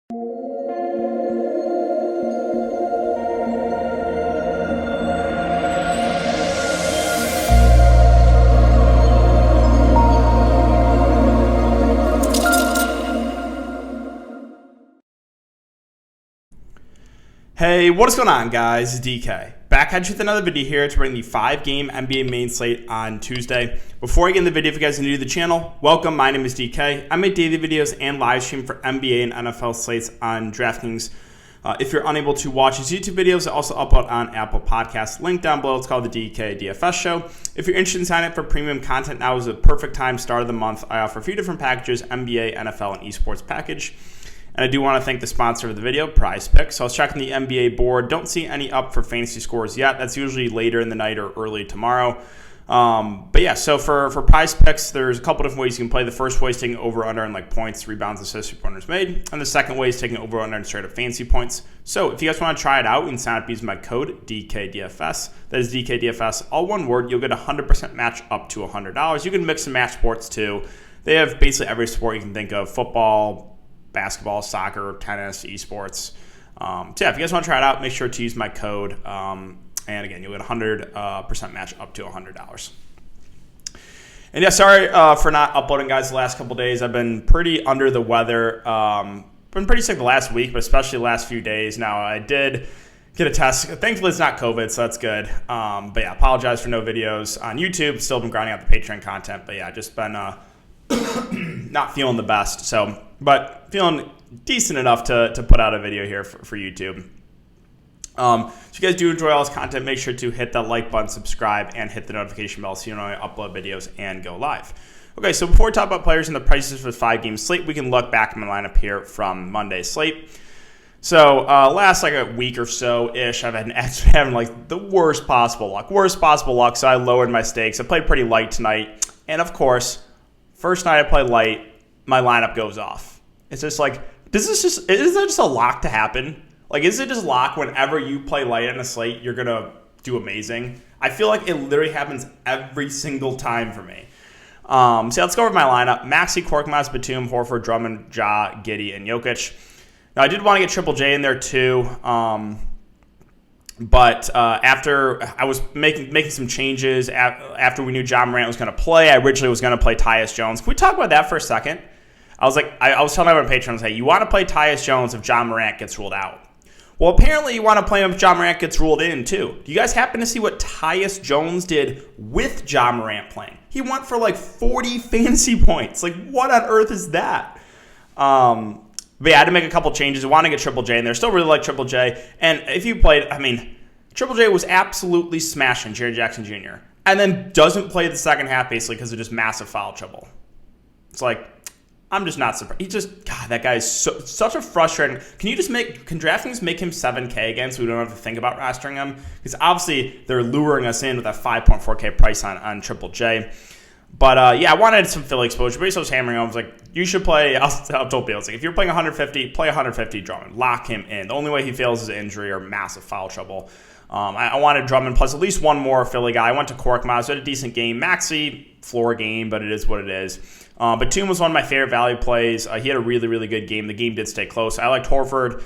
Hey, what is going on, guys? It's DK. Back at you with another video here to bring the 5-game NBA main slate on Tuesday. Before I get in the video, if you guys are new to the channel, welcome. My name is DK. I make daily videos and live stream for NBA and NFL slates on Draftkings. If you're unable to watch these YouTube videos, I also upload on Apple Podcasts. Link down below. It's called the DKDFS Show. If you're interested in signing up for premium content, now is the perfect time. Start of the month. I offer a few different packages: NBA, NFL, and esports package. And I do want to thank the sponsor of the video, Prize Picks. So I was checking the NBA board. Don't see any up for fantasy scores yet. That's usually later in the night or early tomorrow. But yeah, so for Prize Picks, there's a couple different ways you can play. The first way is taking over-under in like points, rebounds, assists, pointers made. And the second way is taking over-under in straight-up fantasy points. So if you guys want to try it out, you can sign up using my code DKDFS. That is DKDFS, all one word. You'll get a 100% match up to $100. You can mix and match sports too. They have basically every sport you can think of: football, basketball, soccer, tennis, esports. So yeah, if you guys want to try it out, make sure to use my code. And again, you'll get 100% match up to $100. And yeah, sorry for not uploading, guys, the last couple days. I've been pretty under the weather. Been pretty sick the last week, but especially the last few days. Now, I did get a test. Thankfully, it's not COVID, so that's good. But yeah, apologize for no videos on YouTube. Still been grinding out the Patreon content. But yeah, just been not feeling the best. So, but feeling decent enough to put out a video here for YouTube. If you guys do enjoy all this content, make sure to hit that like button, subscribe, and hit the notification bell so you know when I upload videos and go live. Okay, so before we talk about players and the prices for the 5-game slate, we can look back at my lineup here from Monday's slate. So last like a week or so-ish, I've been having like the worst possible luck. So I lowered my stakes. I played pretty light tonight. And of course, first night I play light, my lineup goes off. It's just like, is there just a lock to happen? Like, is it just lock whenever you play light in a slate, you're going to do amazing? I feel like it literally happens every single time for me. So let's go over my lineup. Maxey, Korkmaz, Batum, Horford, Drummond, Ja, Giddey, and Jokic. Now, I did want to get Triple J in there too. But after I was making some changes, after we knew John Morant was going to play, I originally was going to play Tyus Jones. Can we talk about that for a second? I was like, I was telling everyone on Patreon, I was like, you want to play Tyus Jones if John Morant gets ruled out. Well, apparently you want to play him if John Morant gets ruled in too. Do you guys happen to see what Tyus Jones did with John Morant playing? He went for like 40 fantasy points. Like, what on earth is that? But yeah, I had to make a couple changes. I want to get Triple J in there. Still really like Triple J. And if you played, I mean, Triple J was absolutely smashing Jerry Jackson Jr. and then doesn't play the second half basically because of just massive foul trouble. It's like, I'm just not surprised. He just, God, that guy is such a frustrating. Can Draftkings make him 7K again so we don't have to think about rostering him? Because obviously they're luring us in with a 5.4K price on Triple J. But yeah, I wanted some Philly exposure. But I was hammering him. I was like, you should play. I told people, I was like, if you're playing 150, play 150 Drummond. Lock him in. The only way he fails is injury or massive foul trouble. I wanted Drummond plus at least one more Philly guy. I went to Korkmaz. Had a decent game. Maxey, floor game, but it is what it is. Batum was one of my favorite value plays. He had a really, really good game. The game did stay close. I liked Horford.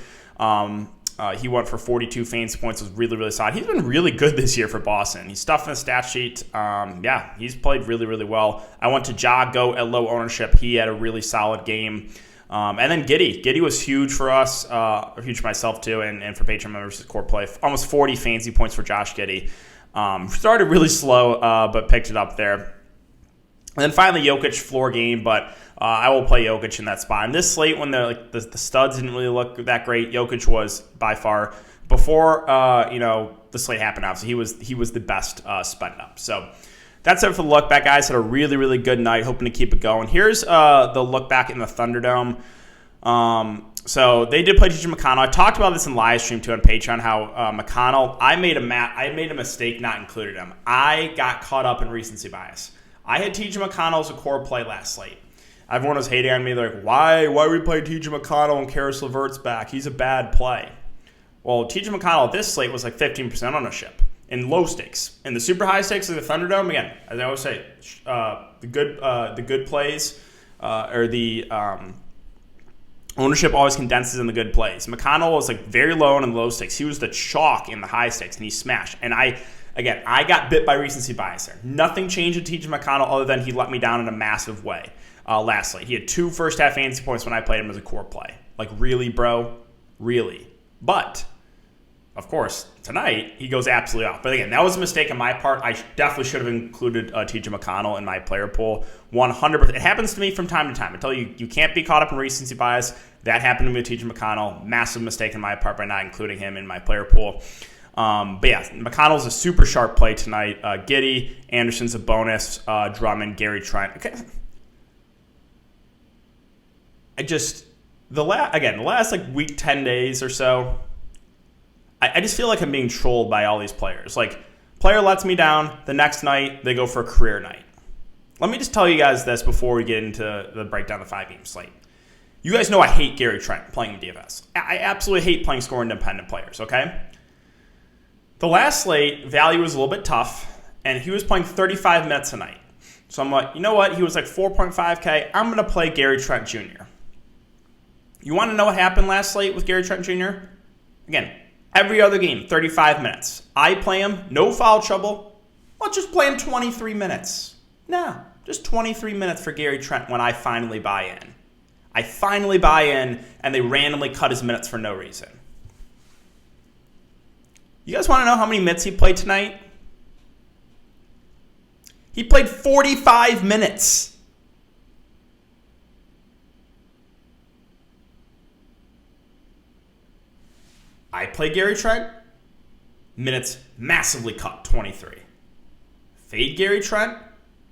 He went for 42 fantasy points. Was really, really solid. He's been really good this year for Boston. He's stuffed in the stat sheet. Yeah, he's played really, really well. I went to Ja Go at low ownership. He had a really solid game. And then Giddey. Giddey was huge for us, huge for myself too, and for Patreon members, core play. Almost 40 fantasy points for Josh Giddey. Started really slow, but picked it up there. And then finally, Jokic floor game, but I will play Jokic in that spot. And this slate, when the studs didn't really look that great, Jokic was by far, before the slate happened, obviously, he was the best spend up. So that's it for the look back, guys. Had a really, really good night. Hoping to keep it going. Here's the look back in the Thunderdome. So they did play TJ McConnell. I talked about this in live stream too on Patreon. How McConnell, I made a mistake not included him. I got caught up in recency bias. I had TJ McConnell as a core play last slate. Everyone was hating on me. They're like, why we play TJ McConnell and Karis LeVert's back? He's a bad play. Well, TJ McConnell at this slate was like 15% ownership in low stakes. In the super high stakes of the Thunderdome, again, as I always say, the good plays or the Ownership always condenses in the good plays. McConnell was like very low in the low stakes. He was the chalk in the high stakes, and he smashed. And I got bit by recency bias there. Nothing changed with TJ McConnell other than he let me down in a massive way. Lastly, he had 2 first-half fantasy points when I played him as a core play. Like, really, bro? Really? But, of course, tonight, he goes absolutely off. But again, that was a mistake on my part. I definitely should have included TJ McConnell in my player pool. 100%. It happens to me from time to time. I tell you, you can't be caught up in recency bias. That happened to me with TJ McConnell. Massive mistake on my part by not including him in my player pool. But yeah, McConnell's a super sharp play tonight. Giddey, Anderson's a bonus. Drummond, Gary Trent. Okay. The last like week 10 days or so, I just feel like I'm being trolled by all these players. Like, player lets me down, the next night they go for a career night. Let me just tell you guys this before we get into the breakdown of the 5-game slate. You guys know I hate Gary Trent playing in DFS. I absolutely hate playing score-independent players, okay? The last slate, value was a little bit tough, and he was playing 35 minutes a night. So I'm like, you know what? He was like 4.5K. I'm going to play Gary Trent Jr. You want to know what happened last slate with Gary Trent Jr.? Again, every other game, 35 minutes. I play him, no foul trouble. Let's just play him 23 minutes. No, just 23 minutes for Gary Trent when I finally buy in. I finally buy in, and they randomly cut his minutes for no reason. You guys want to know how many minutes he played tonight? He played 45 minutes. I play Gary Trent. Minutes massively cut, 23. Fade Gary Trent.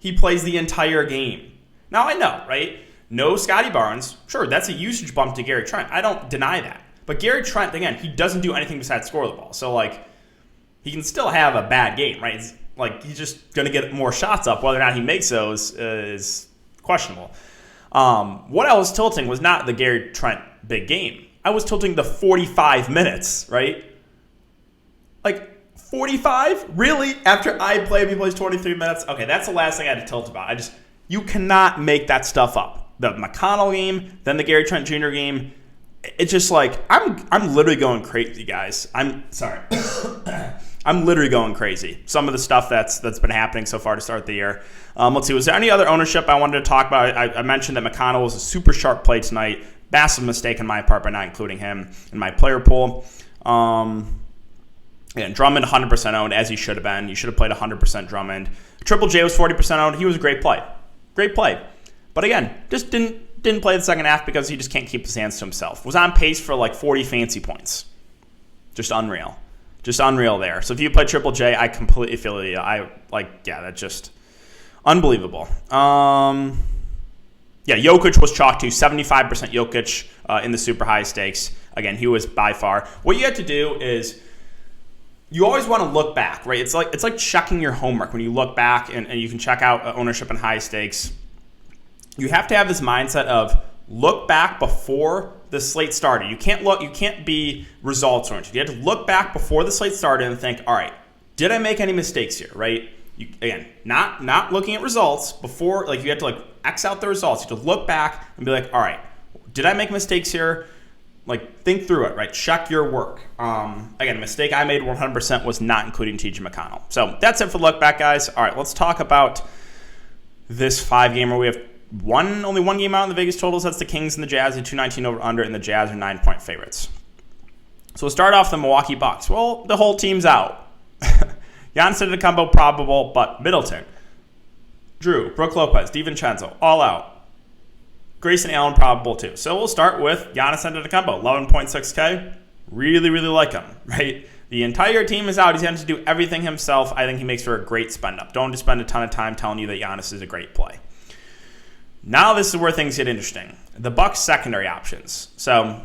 He plays the entire game. Now I know, right? No Scotty Barnes. Sure, that's a usage bump to Gary Trent. I don't deny that. But Gary Trent, again, he doesn't do anything besides score the ball. So, like, he can still have a bad game, right? It's like, he's just going to get more shots up. Whether or not he makes those is questionable. What I was tilting was not the Gary Trent big game. I was tilting the 45 minutes, right? Like, 45? Really? After I play, he plays 23 minutes? Okay, that's the last thing I had to tilt about. You cannot make that stuff up. The McConnell game, then the Gary Trent Jr. game. It's just like, I'm literally going crazy, guys. I'm sorry. I'm literally going crazy. Some of the stuff that's been happening so far to start the year. Let's see. Was there any other ownership I wanted to talk about? I mentioned that McConnell was a super sharp play tonight. Massive mistake on my part by not including him in my player pool. Drummond 100% owned, as he should have been. You should have played 100% Drummond. Triple J was 40% owned. He was a great play. Great play. But again, just didn't play the second half because he just can't keep his hands to himself. Was on pace for like 40 fancy points. Just unreal. Just unreal there. So if you play Triple J, I completely feel you. That's just unbelievable. Jokic was chalk to 75% Jokic in the super high stakes. Again, he was by far. What you have to do is you always want to look back, right? It's like checking your homework when you look back and you can check out ownership in high stakes. You have to have this mindset of look back before the slate started. You can't be results oriented. You have to look back before the slate started and think, all right, did I make any mistakes here, right? Not looking at results before, like you have to X out the results. You have to look back and be like, all right, did I make mistakes here? Like, think through it, right? Check your work. Again, a mistake I made 100% was not including TJ McConnell. So that's it for the look back, guys. All right, let's talk about this 5-gamer. We have only one game out in the Vegas totals. That's the Kings and the Jazz, the 219 over under, and the Jazz are 9-point favorites. So we'll start off the Milwaukee Bucks. Well, the whole team's out. Giannis Antetokounmpo probable, but Middleton, Drew, Brook Lopez, DiVincenzo, all out. Grayson Allen probable too. So we'll start with Giannis Antetokounmpo, 11.6K. Really, really like him, right? The entire team is out. He's having to do everything himself. I think he makes for a great spend up. Don't just spend a ton of time telling you that Giannis is a great play. Now this is where things get interesting. The Bucks secondary options. So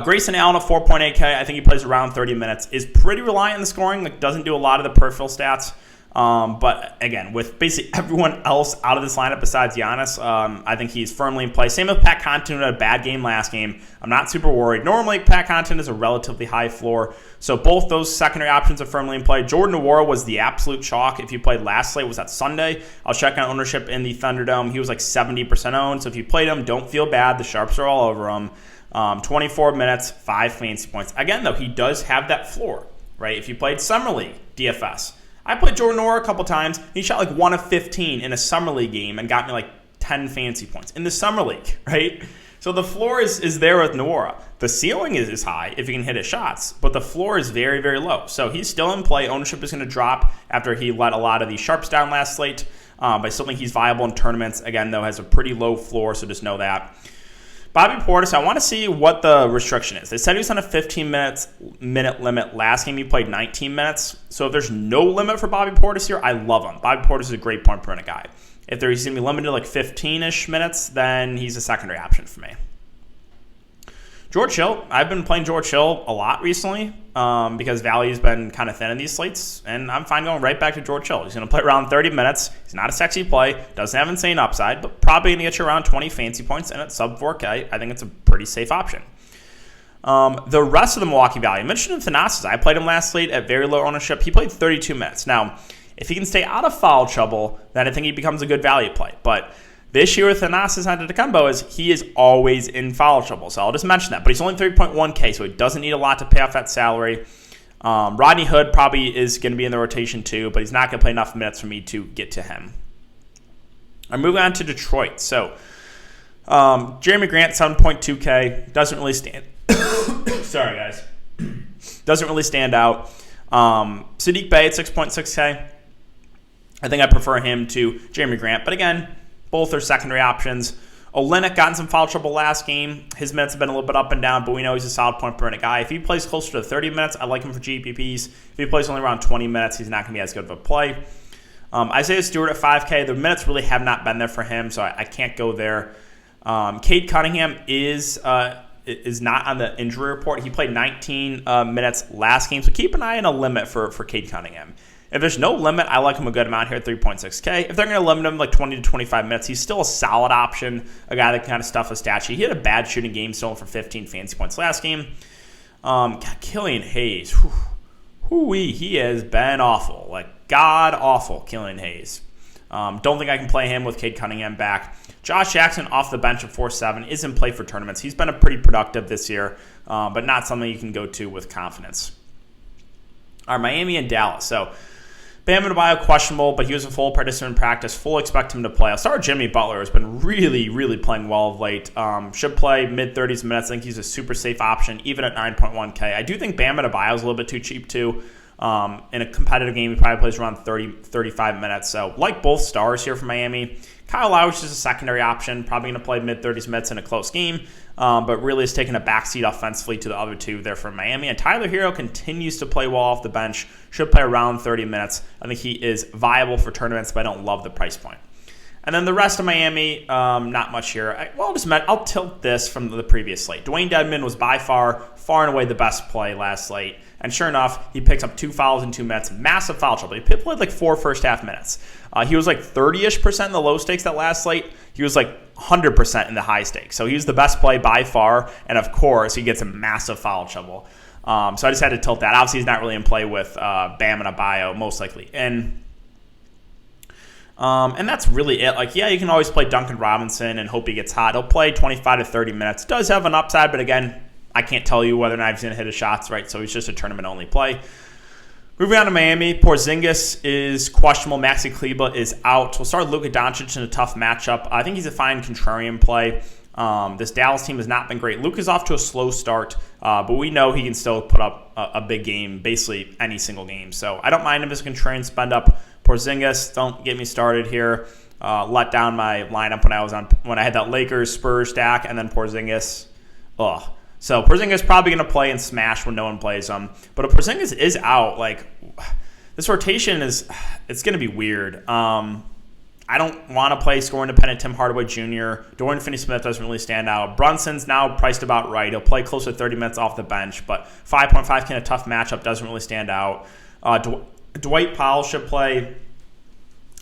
Grayson Allen at 4.8K. I think he plays around 30 minutes. Is pretty reliant on the scoring. Doesn't do a lot of the peripheral stats. But again, with basically everyone else out of this lineup besides Giannis, I think he's firmly in play. Same with Pat Connaughton, who had a bad game last game. I'm not super worried. Normally, Pat Connaughton is a relatively high floor. So both those secondary options are firmly in play. Jordan Nwora was the absolute chalk. If you played last slate, was that Sunday? I was checking ownership in the Thunderdome. He was like 70% owned. So if you played him, don't feel bad. The Sharps are all over him. 24 minutes, 5 fantasy points. Again, though, he does have that floor, right? If you played Summer League DFS, I played Jordan Nwora a couple times. He shot like 1 of 15 in a Summer League game and got me like 10 fantasy points in the Summer League, right? So the floor is there with Nwora. The ceiling is high if he can hit his shots, but the floor is very, very low. So he's still in play. Ownership is going to drop after he let a lot of these Sharps down last slate. But I still think he's viable in tournaments. Again, though, has a pretty low floor, so just know that. Bobby Portis, I want to see what the restriction is. They said he was on a 15-minute limit. Last game he played 19 minutes. So if there's no limit for Bobby Portis here, I love him. Bobby Portis is a great point per minute guy. If he's going to be limited to like 15-ish minutes, then he's a secondary option for me. George Hill, I've been playing George Hill a lot recently because value's been kind of thin in these slates, and I'm fine going right back to George Hill. He's going to play around 30 minutes. He's not a sexy play, doesn't have insane upside, but probably going to get you around 20 fantasy points, and at sub 4K, I think it's a pretty safe option. The rest of the Milwaukee value, I mentioned Thanasis. I played him last slate at very low ownership. He played 32 minutes. Now, if he can stay out of foul trouble, then I think he becomes a good value play, but the issue with Thanasis Antetokounmpo is he is always in foul trouble. So I'll just mention that. But he's only 3.1K, so he doesn't need a lot to pay off that salary. Rodney Hood probably is going to be in the rotation too, but he's not going to play enough minutes for me to get to him. I'm moving on to Detroit. So Jeremy Grant, 7.2K. Doesn't really stand. Sorry, guys. Doesn't really stand out. Sadiq Bey at 6.6K. I think I prefer him to Jeremy Grant. But again, both are secondary options. Olynyk got in some foul trouble last game. His minutes have been a little bit up and down, but we know he's a solid point per minute guy. If he plays closer to 30 minutes, I like him for GPPs. If he plays only around 20 minutes, he's not going to be as good of a play. Isaiah Stewart at 5K. The minutes really have not been there for him, so I can't go there. Cade Cunningham is not on the injury report. He played 19 minutes last game, so keep an eye on a limit for Cade Cunningham. If there's no limit, I like him a good amount here at 3.6K. If they're going to limit him like 20 to 25 minutes, he's still a solid option, a guy that can kind of stuff a stat sheet. He had a bad shooting game, still for 15 fantasy points last game. Killian Hayes, he has been awful, like god-awful, Killian Hayes. Don't think I can play him with Cade Cunningham back. Josh Jackson off the bench at 4.7 is in play for tournaments. He's been pretty productive this year, but not something you can go to with confidence. All right, Miami and Dallas. So Bam Adebayo questionable, but he was a full participant in practice. Full expect him to play. I'll start with Jimmy Butler, who's been really, really playing well of late. Should play mid-30s minutes. I think he's a super safe option, even at 9.1K. I do think Bam Adebayo is a little bit too cheap, too. In a competitive game, he probably plays around 35 minutes. So, like both stars here for Miami, Kyle Lowry is a secondary option, probably going to play mid-30s minutes in a close game, but really is taking a backseat offensively to the other two there for Miami. And Tyler Hero continues to play well off the bench, should play around 30 minutes. I think he is viable for tournaments, but I don't love the price point. And then the rest of Miami, not much here. I'll tilt this from the previous slate. Dwayne Dedmon was by far and away the best play last slate. And sure enough, he picks up 2 fouls in 2 minutes. Massive foul trouble. He played like 4 first-half minutes. He was like 30-ish% in the low stakes that last slate. He was like 100% in the high stakes. So he was the best play by far. And of course, he gets a massive foul trouble. So I just had to tilt that. Obviously, he's not really in play with Bam and Adebayo, most likely. And that's really it. Like, yeah, you can always play Duncan Robinson and hope he gets hot. He'll play 25 to 30 minutes. Does have an upside, but again, I can't tell you whether or not he's going to hit his shots, right? So he's just a tournament-only play. Moving on to Miami, Porzingis is questionable. Maxi Kleber is out. We'll start Luka Doncic in a tough matchup. I think he's a fine contrarian play. This Dallas team has not been great. Luka's off to a slow start, but we know he can still put up a big game, basically any single game. So I don't mind him as a contrarian spend up. Porzingis, don't get me started here. Let down my lineup when I had that Lakers Spurs stack, and then Porzingis. Ugh. So Porzingis probably going to play and smash when no one plays him. But if Porzingis is out, like, this rotation it's going to be weird. I don't want to play score-independent Tim Hardaway Jr. Dorian Finney-Smith doesn't really stand out. Brunson's now priced about right. He'll play close to 30 minutes off the bench, but 5.5K in a tough matchup doesn't really stand out. Dwight Powell should play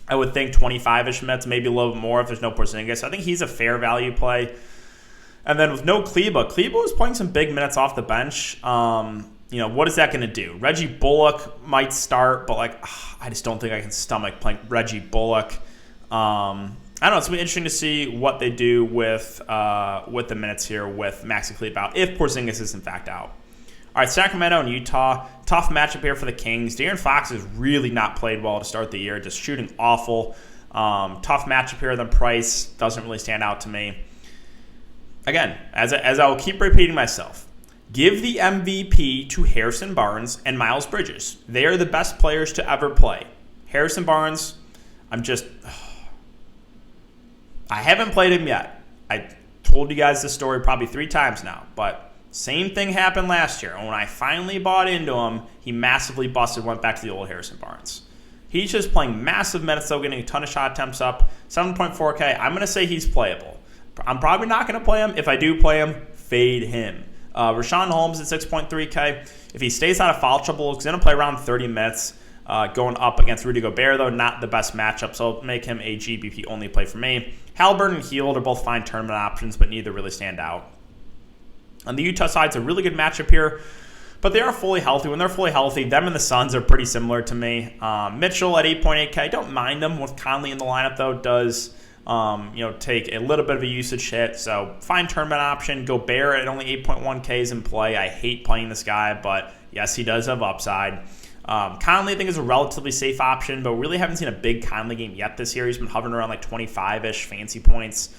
I would think 25-ish minutes, maybe a little bit more if there's no Porzingis. So I think he's a fair value play. And then with no Kleba is playing some big minutes off the bench. What is that going to do? Reggie Bullock might start, but I just don't think I can stomach playing Reggie Bullock. I don't know. It's going to be interesting to see what they do with the minutes here with Maxi Kleber out, if Porzingis is in fact out. All right, Sacramento and Utah. Tough matchup here for the Kings. De'Aaron Fox has really not played well to start the year, just shooting awful. Tough matchup here. Then Price doesn't really stand out to me. Again, as I will keep repeating myself, give the MVP to Harrison Barnes and Miles Bridges. They are the best players to ever play. Harrison Barnes, I haven't played him yet. I told you guys this story probably 3 times now, but same thing happened last year. And when I finally bought into him, he massively busted, went back to the old Harrison Barnes. He's just playing massive minutes, though, getting a ton of shot attempts up. 7.4K. I'm going to say he's playable. I'm probably not going to play him. If I do play him, fade him. Rashawn Holmes at 6.3K. If he stays out of foul trouble, he's going to play around 30 minutes. Going up against Rudy Gobert, though, not the best matchup, so I'll make him a GBP-only play for me. Halliburton and Hield are both fine tournament options, but neither really stand out. On the Utah side, it's a really good matchup here, but they are fully healthy. When they're fully healthy, them and the Suns are pretty similar to me. Mitchell at 8.8K, I don't mind him with Conley in the lineup, though, does take a little bit of a usage hit, so fine tournament option. Gobert at only 8.1K is in play. I hate playing this guy, but yes, he does have upside. Conley, I think, is a relatively safe option, but really haven't seen a big Conley game yet this year. He's been hovering around 25-ish fancy points.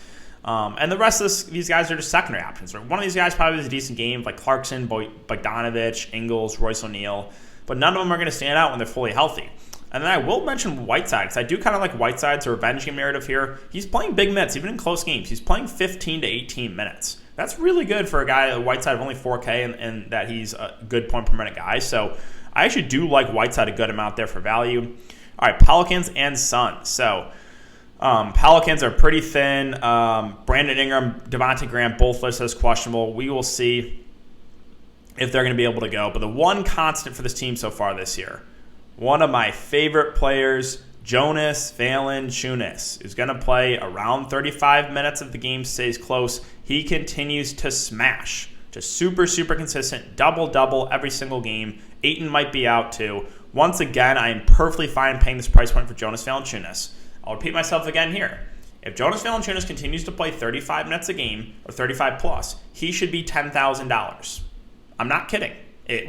And the rest of these guys are just secondary options. One of these guys probably has a decent game, like Clarkson, Bogdanovich, Ingles, Royce O'Neal, but none of them are going to stand out when they're fully healthy. And then I will mention Whiteside, because I do kind of like Whiteside's revenge game narrative here. He's playing big minutes, even in close games. He's playing 15 to 18 minutes. That's really good for a guy, Whiteside, of only 4K, and that he's a good point per minute guy. So I actually do like Whiteside a good amount there for value. All right, Pelicans and Suns. So Pelicans are pretty thin. Brandon Ingram, Devontae Graham, both listed as questionable. We will see if they're going to be able to go. But the one constant for this team so far this year, one of my favorite players, Jonas Valanciunas, is going to play around 35 minutes if the game stays close. He continues to smash. Just super, super consistent. Double-double every single game. Ayton might be out too. Once again, I am perfectly fine paying this price point for Jonas Valanciunas. I'll repeat myself again here. If Jonas Valanciunas continues to play 35 minutes a game, or 35 plus, he should be $10,000. I'm not kidding.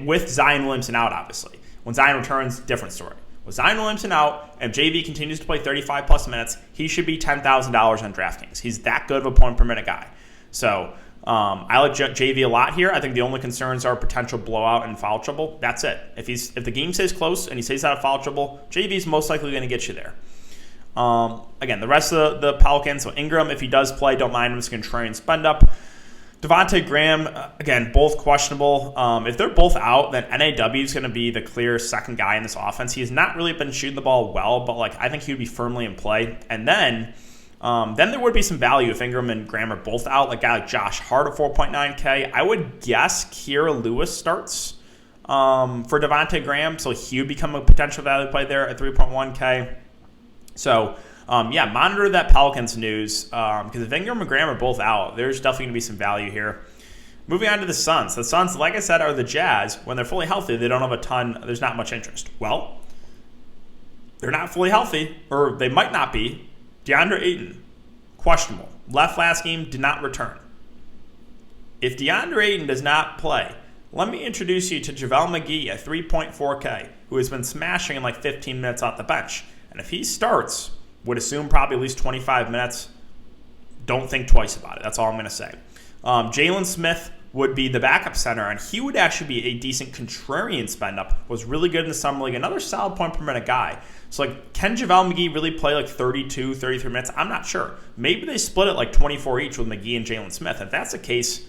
With Zion Williamson out, obviously. When Zion returns, different story. With Zion Williamson out, and JV continues to play 35 plus minutes, he should be $10,000 on Draftkings. He's that good of a point per minute guy. So I like JV a lot here. I think the only concerns are potential blowout and foul trouble. That's it. If the game stays close and he stays out of foul trouble, JV's most likely going to get you there. Again, the rest of the Pelicans, so Ingram, if he does play, don't mind him. It's a contrarian spend up. Devontae Graham, again, both questionable. If they're both out, then NAW is going to be the clear second guy in this offense. He has not really been shooting the ball well, but I think he would be firmly in play. And then there would be some value if Ingram and Graham are both out. Like a guy like Josh Hart at 4.9K. I would guess Kira Lewis starts for Devontae Graham, so he would become a potential value play there at 3.1K. So, monitor that Pelicans news because if Ingram and Graham are both out, there's definitely going to be some value here. Moving on to the Suns. The Suns, like I said, are the Jazz. When they're fully healthy, they don't have a ton. There's not much interest. Well, they're not fully healthy, or they might not be. DeAndre Ayton, questionable. Left last game, did not return. If DeAndre Ayton does not play, let me introduce you to JaVale McGee at 3.4K, who has been smashing in 15 minutes off the bench. And if he starts, would assume probably at least 25 minutes. Don't think twice about it. That's all I'm going to say. Jalen Smith would be the backup center, and he would actually be a decent contrarian spend-up. Was really good in the Summer League. Another solid point per minute guy. So, can JaVale McGee really play 32, 33 minutes? I'm not sure. Maybe they split it 24 each with McGee and Jalen Smith. If that's the case,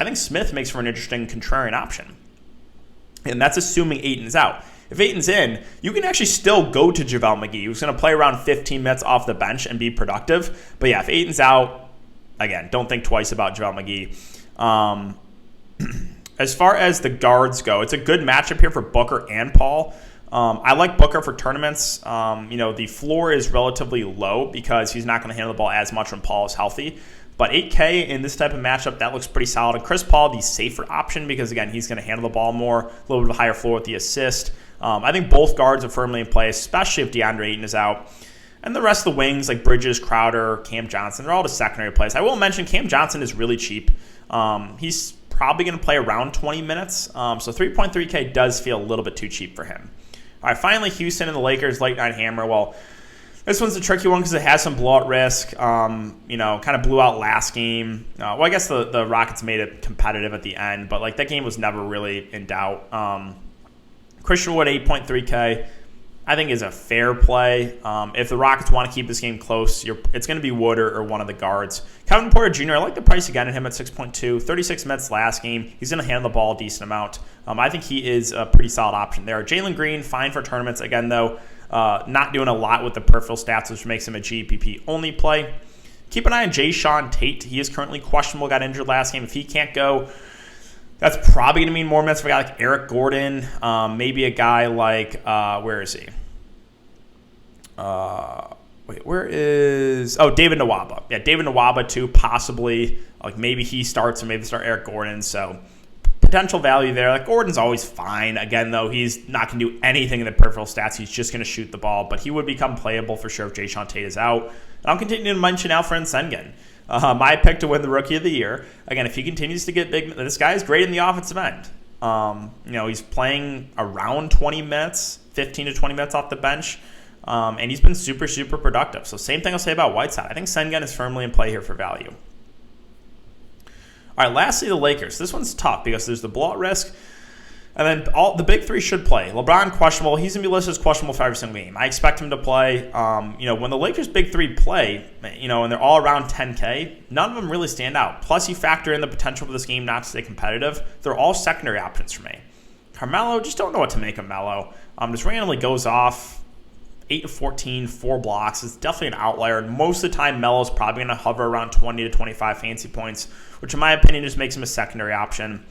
I think Smith makes for an interesting contrarian option. And that's assuming Ayton's out. If Ayton's in, you can actually still go to JaVale McGee, who's going to play around 15 minutes off the bench and be productive. But yeah, if Ayton's out, again, don't think twice about JaVale McGee. As far as the guards go, it's a good matchup here for Booker and Paul. I like Booker for tournaments. The floor is relatively low because he's not going to handle the ball as much when Paul is healthy. But 8K in this type of matchup, that looks pretty solid. And Chris Paul, the safer option because, again, he's going to handle the ball more, a little bit higher floor with the assist. I think both guards are firmly in place, especially if DeAndre Ayton is out. And the rest of the wings, like Bridges, Crowder, Cam Johnson, they're all just secondary plays. I will mention Cam Johnson is really cheap. He's probably going to play around 20 minutes. So 3.3K does feel a little bit too cheap for him. All right, finally, Houston and the Lakers, late night hammer. Well, this one's a tricky one because it has some blowout risk. Kind of blew out last game. I guess the Rockets made it competitive at the end, but like that game was never really in doubt. Christian Wood, 8.3K, I think is a fair play. If the Rockets want to keep this game close, it's going to be Wood or one of the guards. Kevin Porter Jr., I like the price again at him at 6.2. 36 minutes last game. He's going to handle the ball a decent amount. I think he is a pretty solid option there. Jalen Green, fine for tournaments. Again, though, not doing a lot with the peripheral stats, which makes him a GPP only play. Keep an eye on Jayshawn Tate. He is currently questionable, got injured last game. If he can't go, that's probably going to mean more minutes for a guy like Eric Gordon. Maybe a guy like, where is he? David Nwaba. Yeah, David Nwaba too, possibly. Like maybe he starts or maybe start Eric Gordon. So potential value there. Like Gordon's always fine. Again, though, he's not going to do anything in the peripheral stats. He's just going to shoot the ball. But he would become playable for sure if Jayshawn Tate is out. And I'll continue to mention Alfred Sengun. My pick to win the Rookie of the Year. Again, if he continues to get big, this guy is great in the offensive end. He's playing around 20 minutes, 15 to 20 minutes off the bench. And he's been super, super productive. So same thing I'll say about Whiteside. I think Sengun is firmly in play here for value. All right, lastly, the Lakers. This one's tough because there's the blowout risk. And then the big three should play. LeBron, questionable. He's going to be listed as questionable for every single game. I expect him to play. When the Lakers' big three play, and they're all around 10K, none of them really stand out. Plus, you factor in the potential for this game not to stay competitive. They're all secondary options for me. Carmelo, just don't know what to make of Melo. Just randomly goes off 8 to 14, 4 blocks. It's definitely an outlier. And most of the time, Melo's probably going to hover around 20 to 25 fancy points, which in my opinion just makes him a secondary option.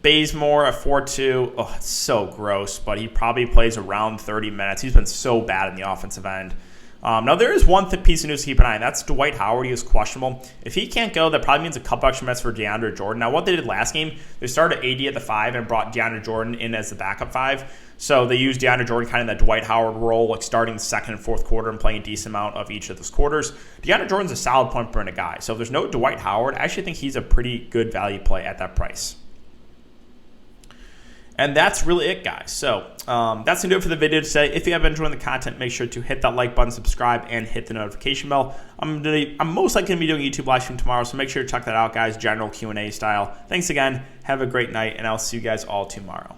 Bazemore at 4.2. Oh, it's so gross, but he probably plays around 30 minutes. He's been so bad in the offensive end. Now, there is one piece of news to keep an eye on. That's Dwight Howard. He is questionable. If he can't go, that probably means a couple extra minutes for DeAndre Jordan. Now, what they did last game, they started AD at the 5 and brought DeAndre Jordan in as the backup 5. So they used DeAndre Jordan kind of in that Dwight Howard role, like starting the second and fourth quarter and playing a decent amount of each of those quarters. DeAndre Jordan's a solid point per minute guy. So if there's no Dwight Howard, I actually think he's a pretty good value play at that price. And that's really it, guys. So that's going to do it for the video today. If you have been enjoying the content, make sure to hit that like button, subscribe, and hit the notification bell. I'm most likely going to be doing a YouTube live stream tomorrow, so make sure to check that out, guys, general Q&A style. Thanks again. Have a great night, and I'll see you guys all tomorrow.